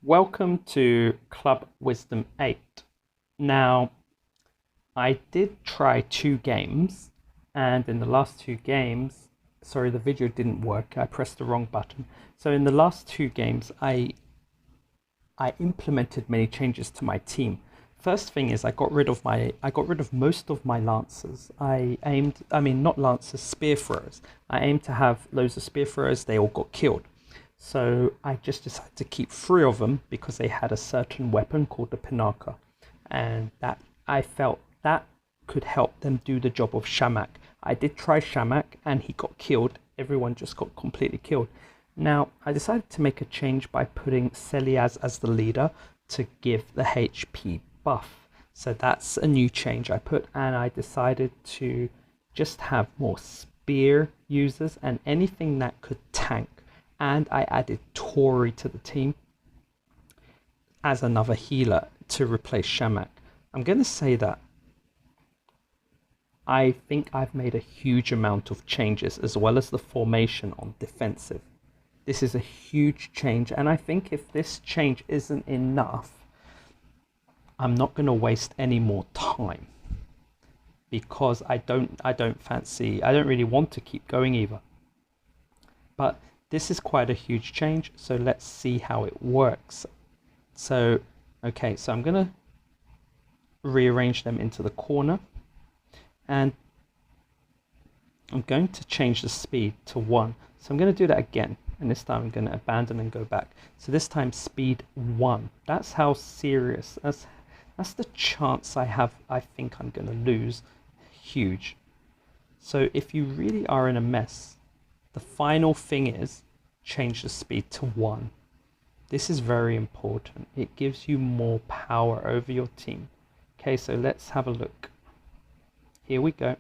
Welcome to Club Wisdom 8. Now, I did try 2 games, and in the last 2 games, sorry, the video didn't work. I pressed the wrong button. So in the last 2 games, I implemented many changes to my team. First thing is I got rid of most of my lancers. Not lancers, spear throwers. I aimed to have loads of spear throwers. They all got killed. So I just decided to keep 3 of them because they had a certain weapon called the Pinaka, and that I felt that could help them do the job of Shamak. I did try Shamak and he got killed. Everyone just got completely killed. Now I decided to make a change by putting Celiaz as the leader to give the HP buff. So that's a new change I put, and I decided to just have more spear users and anything that could tank. And I added Tori to the team as another healer to replace Shamak. I'm going to say that I think I've made a huge amount of changes, as well as the formation on defensive. This is a huge change, and I think if this change isn't enough, I'm not going to waste any more time, because I don't really want to keep going either. But this is quite a huge change, so let's see how it works. So I'm going to rearrange them into the corner, and I'm going to change the speed to 1. So I'm going to do that again, and this time I'm going to abandon and go back. So this time speed 1. That's how serious, that's the chance I have. I think I'm going to lose. Huge. So if you really are in a mess, the final thing is change the speed to 1. This is very important. It gives you more power over your team. Okay, so let's have a look. Here we go.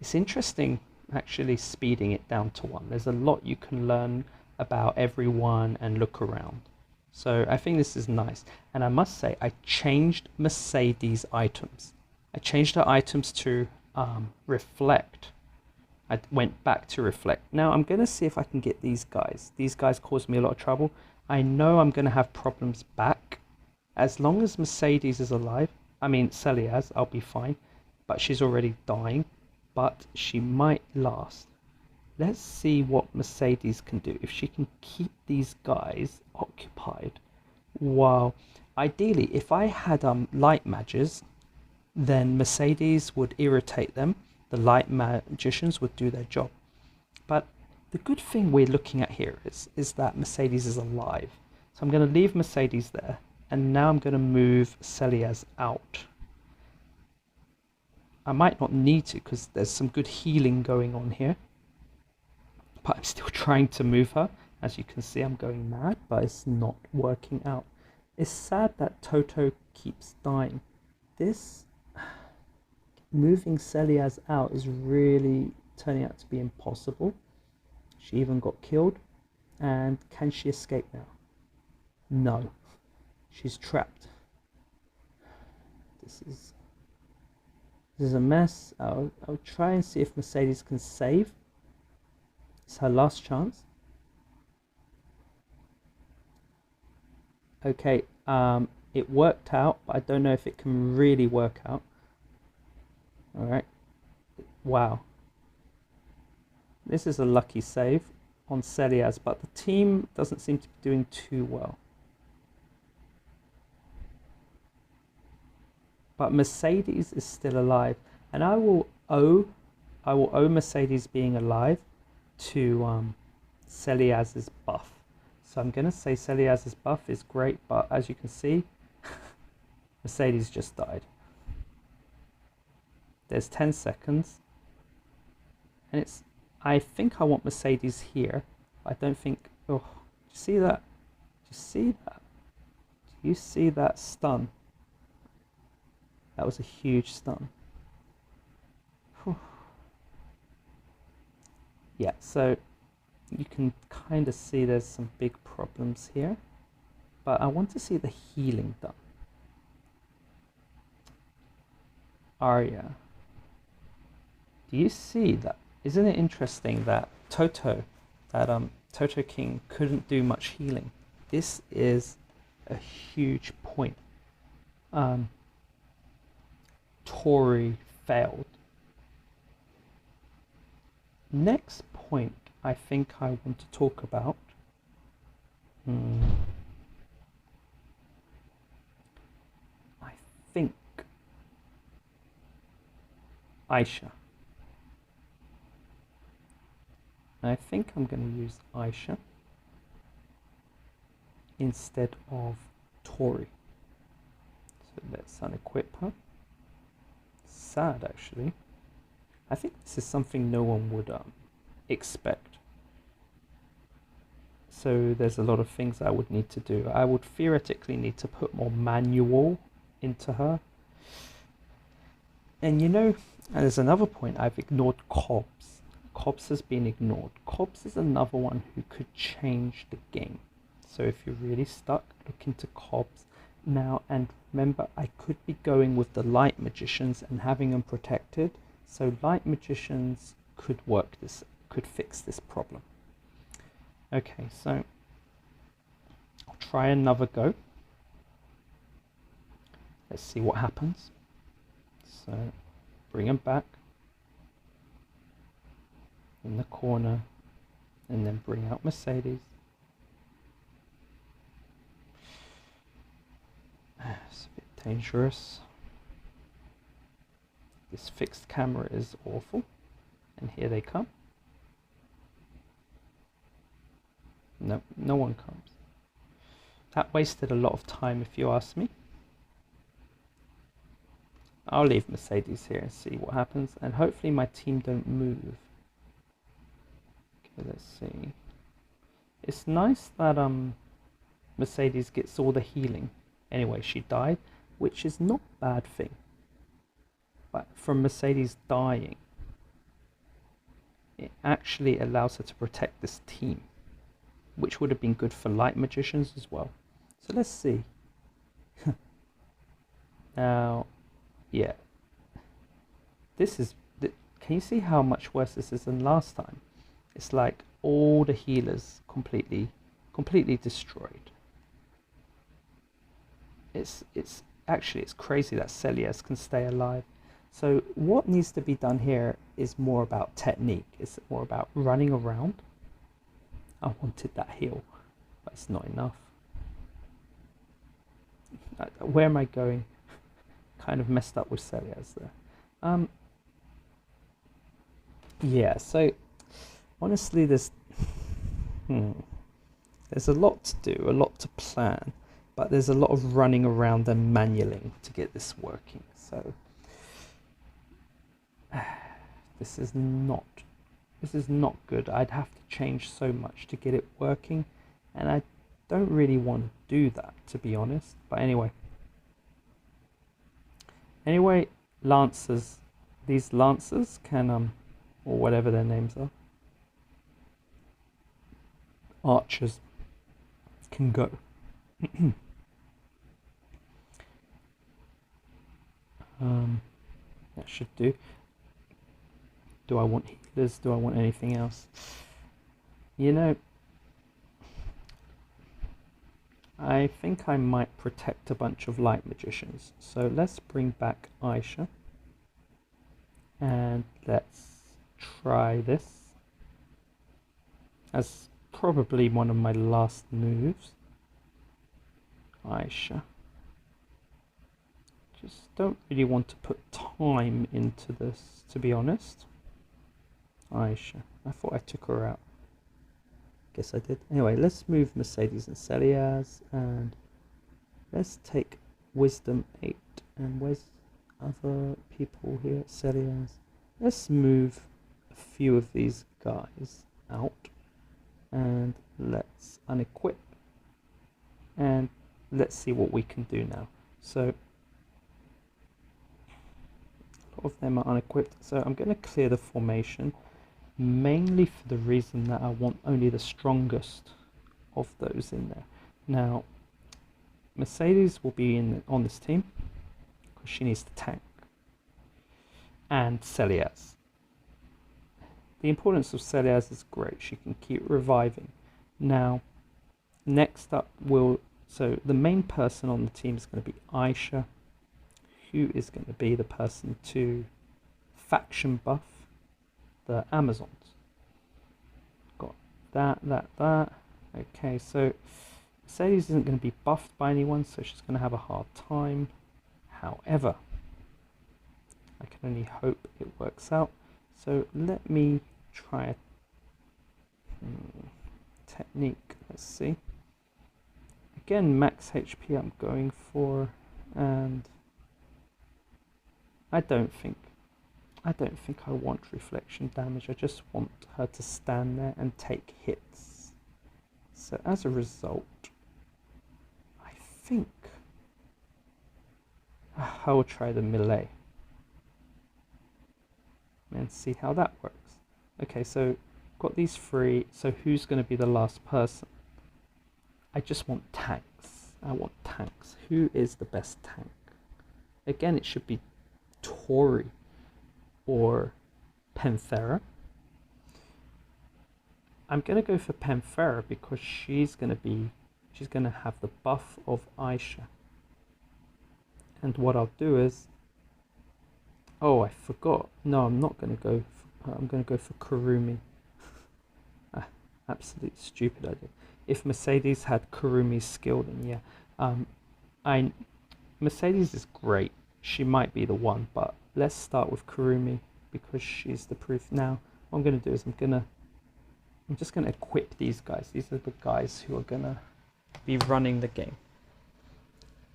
It's interesting actually speeding it down to 1. There's a lot you can learn about everyone and look around. So I think this is nice. And I must say, I changed Mercedes' items. I changed her items to reflect. I went back to reflect. Now I'm going to see if I can get these guys. These guys caused me a lot of trouble. I know I'm going to have problems back. As long as Mercedes is alive, Celiaz, I'll be fine. But she's already dying. But she might last. Let's see what Mercedes can do. If she can keep these guys occupied. Wow. Ideally, if I had light mages, then Mercedes would irritate them. The light magicians would do their job. But the good thing we're looking at here is that Mercedes is alive. So I'm going to leave Mercedes there, and now I'm going to move Celiaz out. I might not need to because there's some good healing going on here, but I'm still trying to move her. As you can see, I'm going mad, but it's not working out. It's sad that Toto keeps dying. Moving Celiaz out is really turning out to be impossible. She even got killed. And can she escape now? No. She's trapped. This is a mess. I'll try and see if Mercedes can save. It's her last chance. Okay, it worked out, but I don't know if it can really work out. Alright, wow. This is a lucky save on Celiaz, but the team doesn't seem to be doing too well. But Mercedes is still alive, and I will owe Mercedes being alive to Celiaz's buff. So I'm going to say Celiaz's buff is great, but as you can see, Mercedes just died. There's 10 seconds, and I think I want Mercedes here. I don't think. Oh, do you see that? Do you see that? Do you see that stun? That was a huge stun. Whew. Yeah, so you can kind of see there's some big problems here, but I want to see the healing done. Arya. Do you see that? Isn't it interesting that Toto King couldn't do much healing? This is a huge point. Tory failed. Next point I think I want to talk about. I think Aisha. I think I'm going to use Aisha instead of Tori. So let's unequip her. Sad, actually. I think this is something no one would expect. So there's a lot of things I would need to do. I would theoretically need to put more manual into her. And you know, there's another point. I've ignored Cobbs. Cobbs has been ignored. Cobbs is another one who could change the game. So if you're really stuck, look into Cobbs now. And remember, I could be going with the light magicians and having them protected. So light magicians could fix this problem. Okay, so I'll try another go. Let's see what happens. So bring them back in the corner and then bring out Mercedes. It's a bit dangerous. This fixed camera is awful. And here they come. No, no one comes. That wasted a lot of time if you ask me. I'll leave Mercedes here and see what happens. And hopefully my team don't move. Okay, let's see. It's nice that Mercedes gets all the healing. Anyway, she died, which is not a bad thing. But from Mercedes dying, it actually allows her to protect this team, which would have been good for light magicians as well. So let's see. Now, yeah. This is... Can you see how much worse this is than last time? It's like all the healers completely destroyed. It's crazy that Celias can stay alive. So what needs to be done here is more about technique. It's more about running around. I wanted that heal, but it's not enough. Where am I going? Kind of messed up with Celias there. Yeah, so honestly there's a lot to do, a lot to plan, but there's a lot of running around and manualing to get this working. So this is not good. I'd have to change so much to get it working, and I don't really want to do that, to be honest. But anyway, Lancers, these Lancers can or whatever their names are, archers, can go. That should do. Do I want healers? Do I want anything else? You know, I think I might protect a bunch of light magicians. So let's bring back Aisha. And let's try this as probably one of my last moves. Aisha. Just don't really want to put time into this, to be honest. Aisha. I thought I took her out. Guess I did. Anyway, let's move Mercedes and Celias, and let's take Wisdom 8. And where's other people here? Celias. Let's move a few of these guys out, and let's unequip, and let's see what we can do now. So a lot of them are unequipped, so I'm going to clear the formation, mainly for the reason that I want only the strongest of those in there. Now, Mercedes will be on this team because she needs to tank, and Celias. The importance of Celias is great. She can keep reviving. Now, next up so the main person on the team is going to be Aisha, who is going to be the person to faction buff the Amazons. Got that. Okay, so Mercedes isn't going to be buffed by anyone, so she's going to have a hard time. However, I can only hope it works out. So let me try a technique. Let's see. Again, max HP I'm going for, and I don't think I want reflection damage. I just want her to stand there and take hits. So as a result, I think I will try the melee and see how that works. Okay, so got these three. So who's going to be the last person? I just want tanks. I want tanks. Who is the best tank? Again, it should be Tori or Panthera. I'm going to go for Panthera because she's going to have the buff of Aisha. And what I'll do is, oh, I forgot. No, I'm not going to go for her. I'm going to go for Kurumi. Absolute stupid idea. If Mercedes had Kurumi's skill, then yeah. Mercedes is great. She might be the one, but let's start with Kurumi because she's the proof. Now, what I'm going to do is I'm just going to equip these guys. These are the guys who are going to be running the game.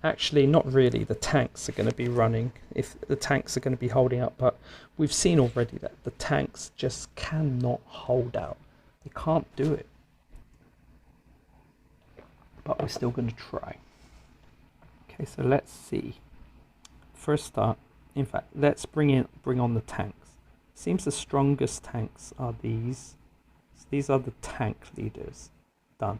Actually, not really. The tanks are going to be running. If the tanks are going to be holding up, but we've seen already that the tanks just cannot hold out. They can't do it. But we're still going to try. Okay, so let's see. First start. In fact, let's bring on the tanks. Seems the strongest tanks are these. So these are the tank leaders. Done.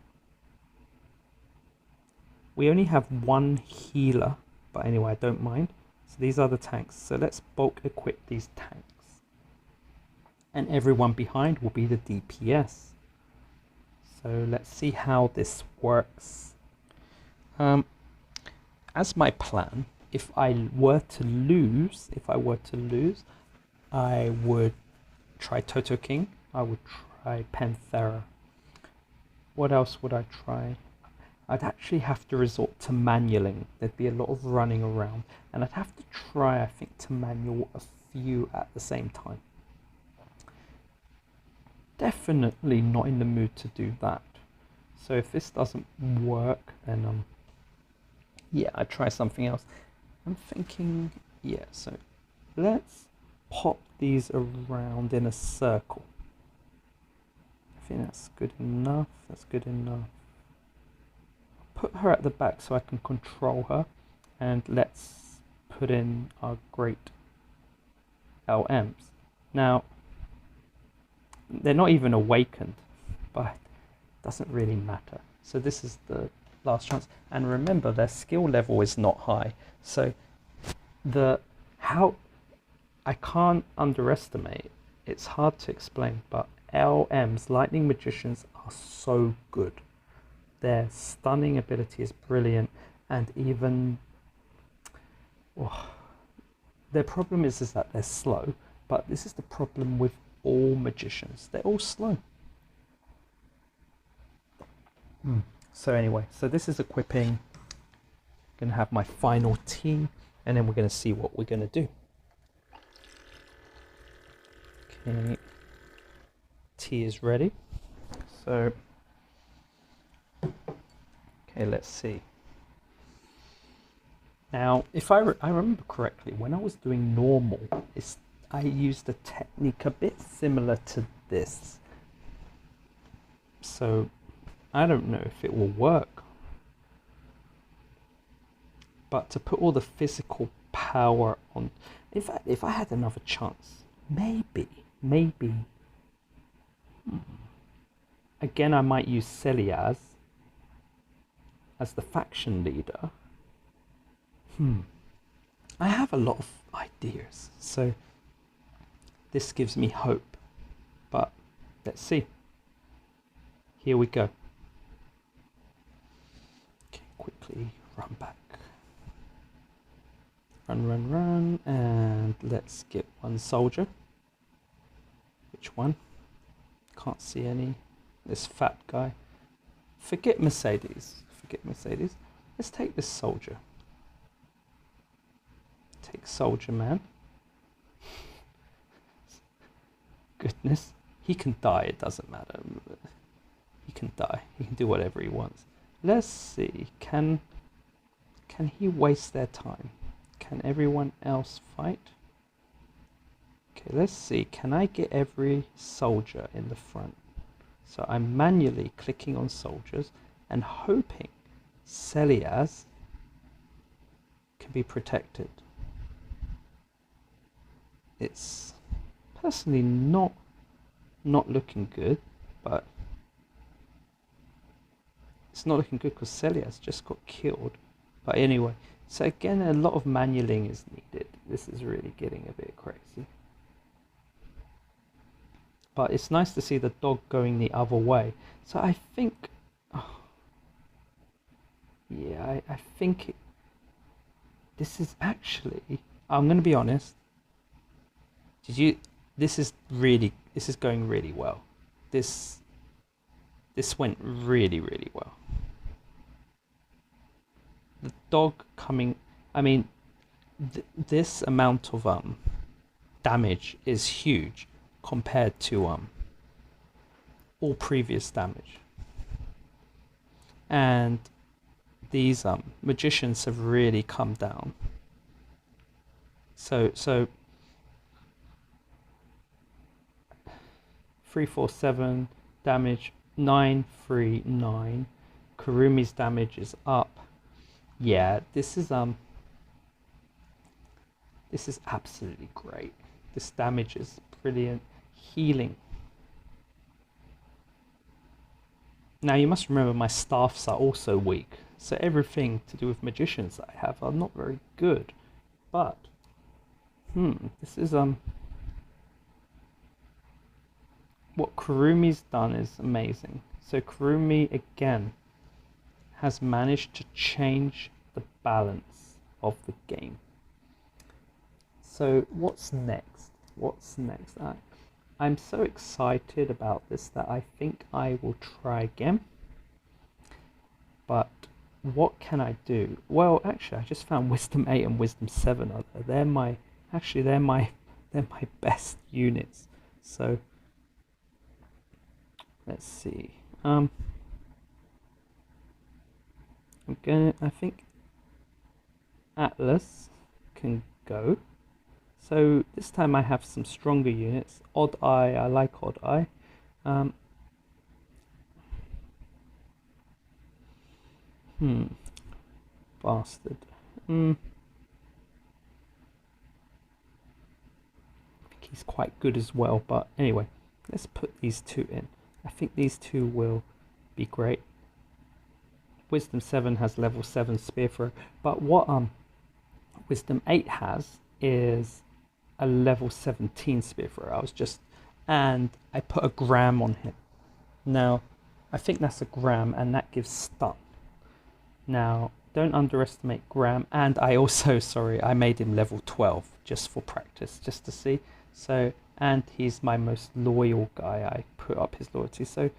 We only have one healer, but anyway, I don't mind. So these are the tanks. So let's bulk equip these tanks. And everyone behind will be the DPS. So let's see how this works. As my plan, if I were to lose, I would try Toto King. I would try Panthera. What else would I try? I'd actually have to resort to manualing. There'd be a lot of running around, and I'd have to try, I think, to manual a few at the same time. Definitely not in the mood to do that. So if this doesn't work, then yeah, I'd try something else. I'm thinking, yeah, so let's pop these around in a circle. I think that's good enough. That's good enough. Put her at the back so I can control her, and let's put in our great LMs. Now, they're not even awakened, but it doesn't really matter. So this is the last chance, and remember their skill level is not high, so I can't underestimate, it's hard to explain, but LMs, lightning magicians, are so good. Their stunning ability is brilliant, and even their problem is that they're slow, but this is the problem with all magicians, they're all slow. So anyway, so this is equipping. I'm gonna have my final team, and then we're gonna see what we're gonna do. Okay, T is ready. So, okay, let's see. Now, if I remember correctly, when I was doing normal, I used a technique a bit similar to this. So, I don't know if it will work. But to put all the physical power on, in fact, if I had another chance, maybe. Again, I might use Celiaz as the faction leader. I have a lot of ideas, so this gives me hope. But let's see. Here we go. quickly run back. Run, and let's get one soldier. Which one? Can't see any. This fat guy. Forget Mercedes. Let's take this soldier. Take soldier man. Goodness. He can die, it doesn't matter. He can die. He can do whatever he wants. Let's see. Can he waste their time? Can everyone else fight? Okay, let's see. Can I get every soldier in the front? So I'm manually clicking on soldiers and hoping Celias can be protected. It's personally not looking good, but it's not looking good because Celias just got killed. But anyway, so again, a lot of manualing is needed. This is really getting a bit crazy. But it's nice to see the dog going the other way. So I think, yeah, I think this is actually, I'm going to be honest. This is going really well. This went really, really well. The dog coming, I mean, this amount of damage is huge compared to all previous damage. And these magicians have really come down. So 347 damage, 939. Kurumi's damage is up. Yeah, this is absolutely great. This damage is brilliant. Healing. Now you must remember my staffs are also weak, so everything to do with magicians that I have are not very good. But this is what Kurumi's done is amazing. So Kurumi again has managed to change the balance of the game. So what's next? I'm so excited about this that I think I will try again. But what can I do? Well, actually, I just found Wisdom 8 and Wisdom 7 are there. They're my best units. So let's see. I think Atlas can go. So this time I have some stronger units. Odd Eye, I like Odd Eye. Bastard. I think he's quite good as well, but anyway, let's put these two in. I think these two will be great. Wisdom 7 has level 7 spear throw, but what Wisdom 8 has is a level 17 spear throw. And I put a gram on him. Now, I think that's a gram, and that gives stun. Now, don't underestimate gram. And I also, I made him level 12 just for practice, just to see. So, and he's my most loyal guy. I put up his loyalty. So,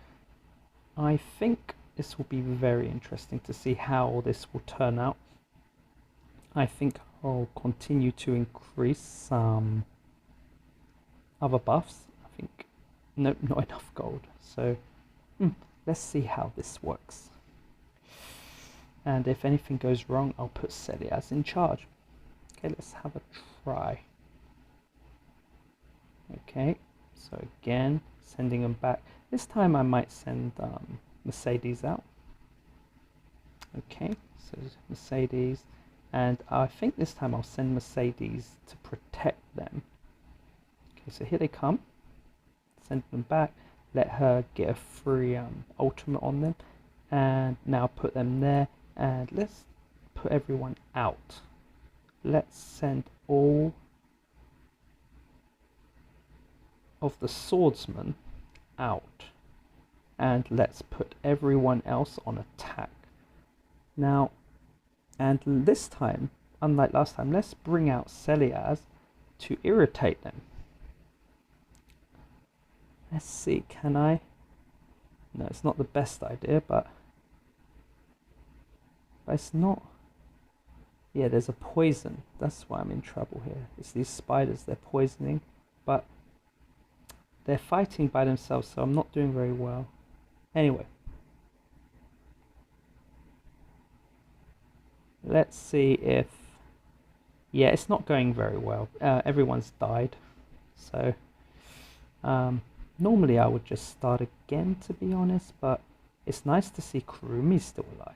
I think this will be very interesting to see how this will turn out. I think I'll continue to increase some other buffs. I think not enough gold. So let's see how this works. And if anything goes wrong, I'll put Celias in charge. Okay, let's have a try. Okay, so again, sending them back. This time I might send Mercedes out. Okay, so Mercedes. And I think this time I'll send Mercedes to protect them. Okay, so here they come. Send them back. Let her get a free ultimate on them. And now put them there. And let's put everyone out. Let's send all of the swordsmen out. And let's put everyone else on attack. Now, And this time, unlike last time, let's bring out Celiaz to irritate them. Let's see, can I? No, it's not the best idea, but it's not. Yeah, there's a poison. That's why I'm in trouble here. It's these spiders, they're poisoning, but they're fighting by themselves, so I'm not doing very well. Anyway, let's see if... Yeah, it's not going very well. Everyone's died, so normally I would just start again, to be honest, but it's nice to see Kurumi's still alive.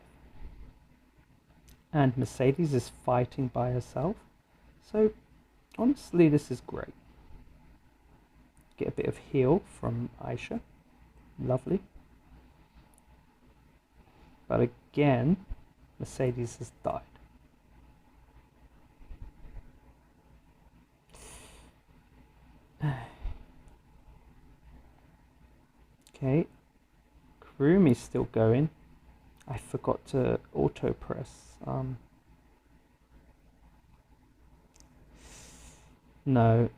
And Mercedes is fighting by herself, so honestly this is great. Get a bit of heal from Aisha, lovely. But again, Mercedes has died. Okay, Kurumi's still going. I forgot to auto press. No,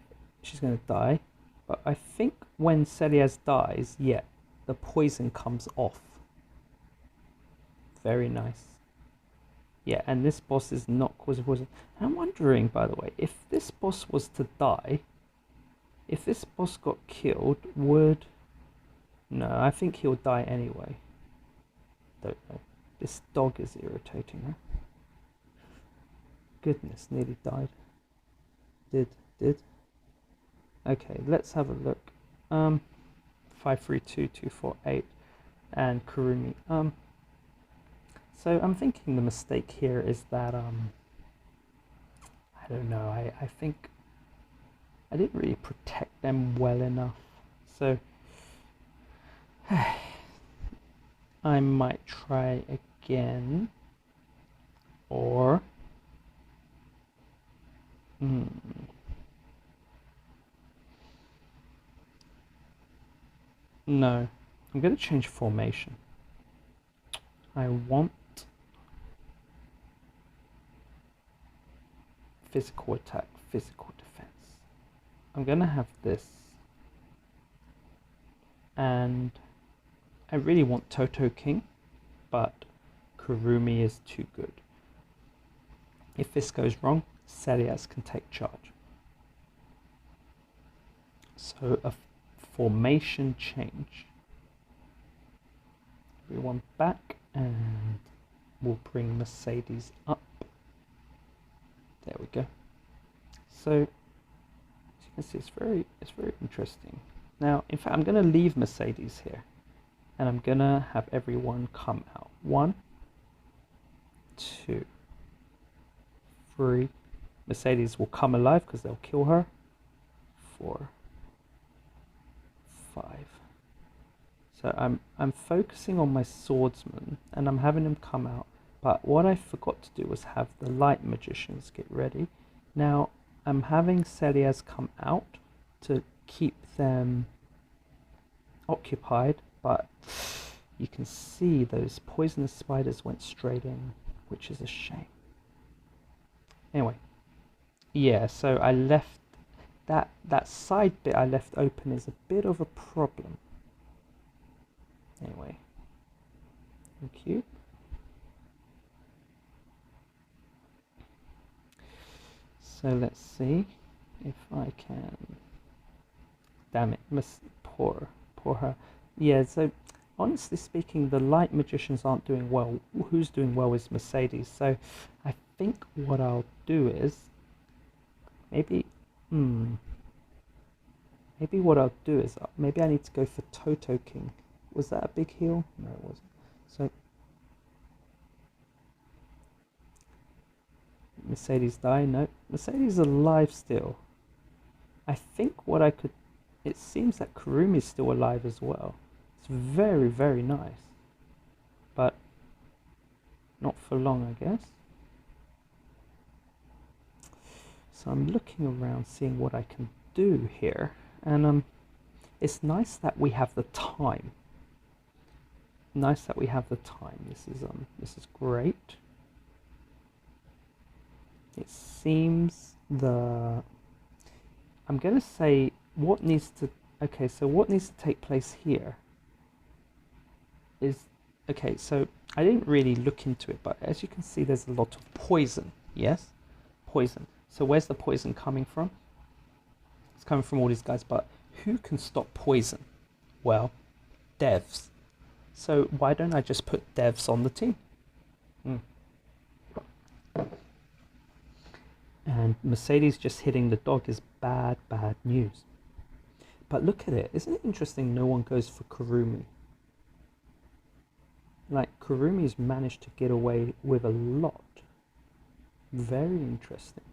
she's going to die. But I think when Celiaz dies, yeah, the poison comes off. Very nice. Yeah, and this boss is not causing poison. I'm wondering, by the way, if this boss was to die, if this boss got killed, would... No, I think he'll die anyway. Don't know. This dog is irritating her. Goodness, nearly died. Did. Okay, let's have a look. 532248 and Kurumi. So I'm thinking the mistake here is that I don't know. I think I didn't really protect them well enough. So I might try again, or no, I'm going to change formation. I want physical attack, physical defense. I'm going to have this, and I really want Toto King, but Kurumi is too good. If this goes wrong, Celiaz can take charge. So a formation change. Everyone back, and we'll bring Mercedes up. There we go. So as you can see, it's very interesting. Now, in fact, I'm going to leave Mercedes here, and I'm going to have everyone come out. 1, 2, 3. Mercedes will come alive because they'll kill her. 4, 5. So I'm focusing on my swordsman, and I'm having them come out. But what I forgot to do was have the light magicians get ready. Now I'm having Celiaz come out to keep them occupied, but you can see those poisonous spiders went straight in, which is a shame. Anyway, yeah, so I left that side bit I left open is a bit of a problem. Anyway, thank you. So let's see if I can... Damn it, poor her. Yeah, so honestly speaking, the light magicians aren't doing well. Who's doing well is Mercedes. So I think what I'll do is maybe what I'll do is maybe I need to go for Toto King. Was that a big heal? No, it wasn't. So Mercedes die? No, Mercedes is alive still. I think what I could... It seems that Kurumi is still alive as well. It's very, very nice. But not for long, I guess. So I'm looking around, seeing what I can do here. And it's nice that we have the time. Nice that we have the time. This is great. it seems I'm going to say what needs to, okay, so what needs to take place here is, okay, so I didn't really look into it, but as you can see, there's a lot of poison, yes? Poison. So where's the poison coming from? It's coming from all these guys, but who can stop poison? Well, devs. So why don't I just put devs on the team? And Mercedes just hitting the dog is bad, bad news. But look at it. Isn't it interesting no one goes for Kurumi? Like, Kurumi's managed to get away with a lot. Very interesting.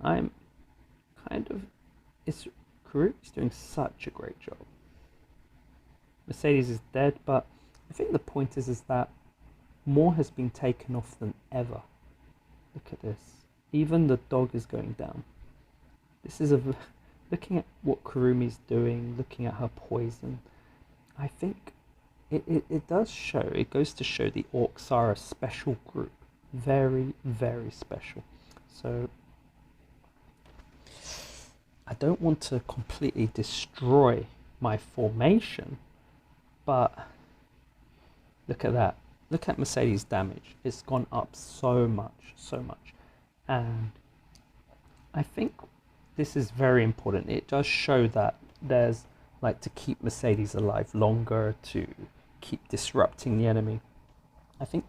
I'm kind of... Kurumi's doing such a great job. Mercedes is dead, but I think the point is that more has been taken off than ever. Look at this. Even the dog is going down. This is looking at what Kurumi's doing, looking at her poison. I think it does show, it goes to show the orcs are a special group. Very, very special. So I don't want to completely destroy my formation, but look at that. Look at Mercedes' damage. It's gone up so much, so much. And I think this is very important. It does show that there's, like, to keep Mercedes alive longer, to keep disrupting the enemy. I think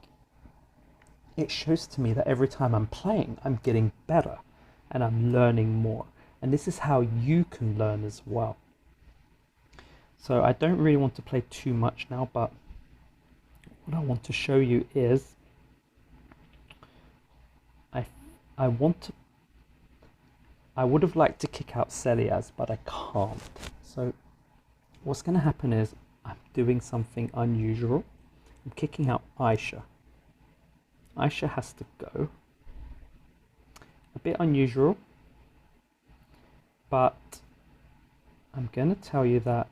it shows to me that every time I'm playing, I'm getting better and I'm learning more. And this is how you can learn as well. So I don't really want to play too much now, but what I want to show you is I would have liked to kick out Celiaz, but I can't. So what's going to happen is I'm doing something unusual. I'm kicking out Aisha. Aisha has to go. A bit unusual, but I'm going to tell you that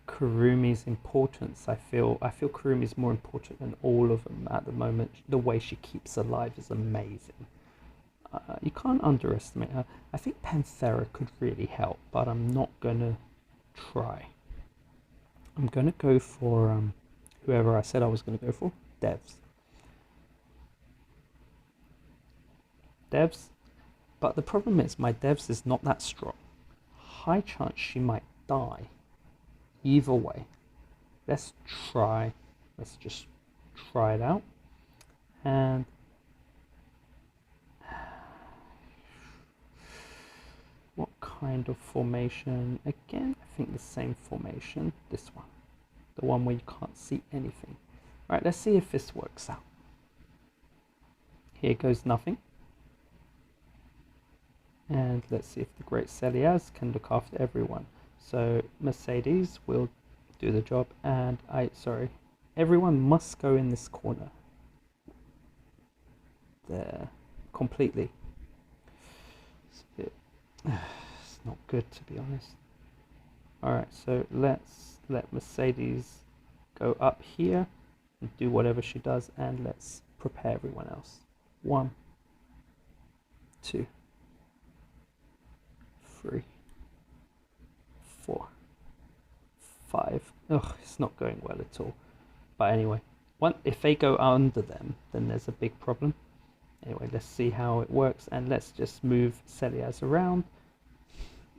Kurumi's importance, I feel Kurumi's more important than all of them at the moment. The way she keeps alive is amazing. You can't underestimate her. I think Panthera could really help, but I'm not gonna try. I'm gonna go for whoever I said I was gonna go for. Devs. Devs, but the problem is my devs is not that strong. High chance she might die. Either way, let's just try it out. And what kind of formation? Again, I think the same formation, this one, the one where you can't see anything. All right, let's see if this works out. Here goes nothing. And let's see if the Great Celiaz can look after everyone. So Mercedes will do the job, and everyone must go in this corner. There, completely. It's not good, to be honest. Alright, so let's let Mercedes go up here and do whatever she does, and let's prepare everyone else. 1, 2, 3, 4, 5. Ugh, it's not going well at all. But anyway, if they go under them, then there's a big problem. Anyway, let's see how it works, and let's just move Celiaz around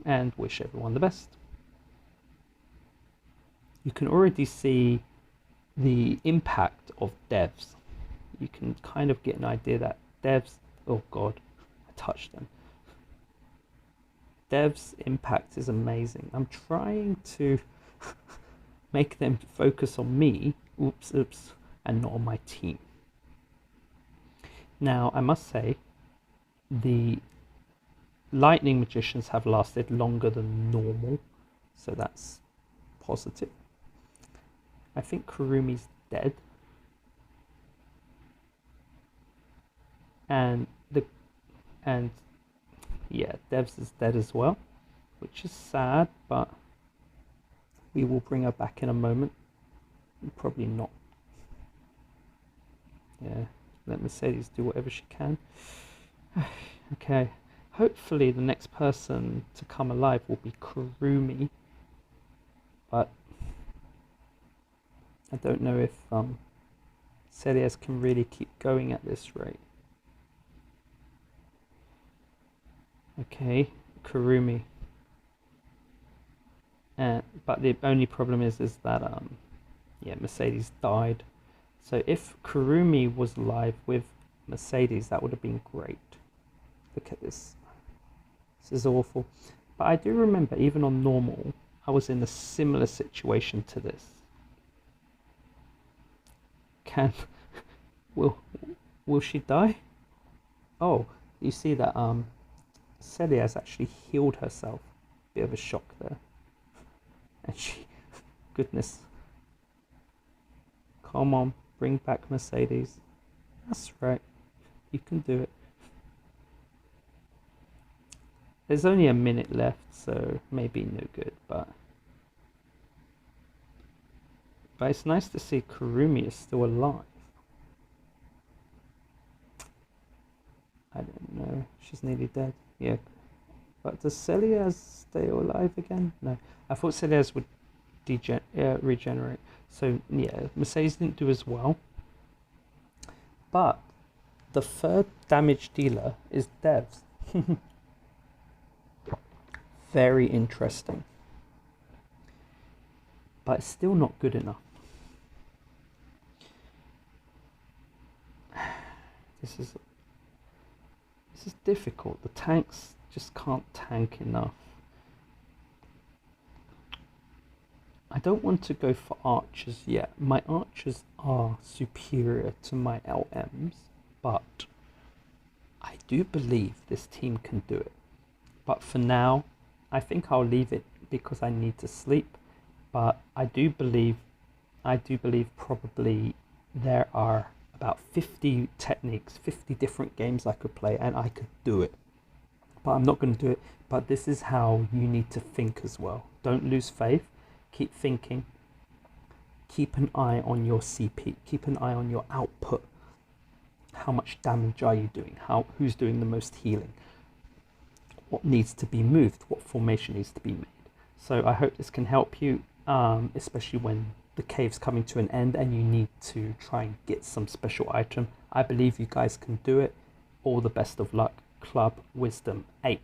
and wish everyone the best. You can already see the impact of devs. You can kind of get an idea that devs, oh god, I touched them. Dev's impact is amazing. I'm trying to make them focus on me, oops, and not on my team. Now, I must say, the lightning magicians have lasted longer than normal, so that's positive. I think Kurumi's dead. And yeah, Devs is dead as well, which is sad, but we will bring her back in a moment. Probably not. Yeah, let Mercedes do whatever she can. Okay, hopefully the next person to come alive will be Kurumi, but I don't know if Celias can really keep going at this rate. Okay, Kurumi. But the only problem is that yeah, Mercedes died. So if Kurumi was live with Mercedes, that would have been great. Look at this. This is awful. But I do remember, even on normal, I was in a similar situation to this. Will she die? Oh, you see that Celia has actually healed herself. Bit of a shock there. And she, goodness. Come on, bring back Mercedes. That's right. You can do it. There's only a minute left, so maybe no good, but it's nice to see Kurumi is still alive. I don't know. She's nearly dead. Yeah. But does Celias stay alive again? No. I thought Celias would regenerate. So, yeah, Mercedes didn't do as well. But the third damage dealer is Devs. Very interesting. But it's still not good enough. This is difficult. The tanks just can't tank enough. I don't want to go for archers yet. My archers are superior to my LMs, but I do believe this team can do it. But for now, I think I'll leave it because I need to sleep. But I do believe probably there are about 50 techniques, 50 different games I could play, and I could do it. But I'm not going to do it. But this is how you need to think as well. Don't lose faith. Keep thinking. Keep an eye on your CP. Keep an eye on your output. How much damage are you doing? Who's doing the most healing? What needs to be moved? What formation needs to be made? So I hope this can help you, especially when the cave's coming to an end and you need to try and get some special item. I believe you guys can do it. All the best of luck. Club Wisdom 8.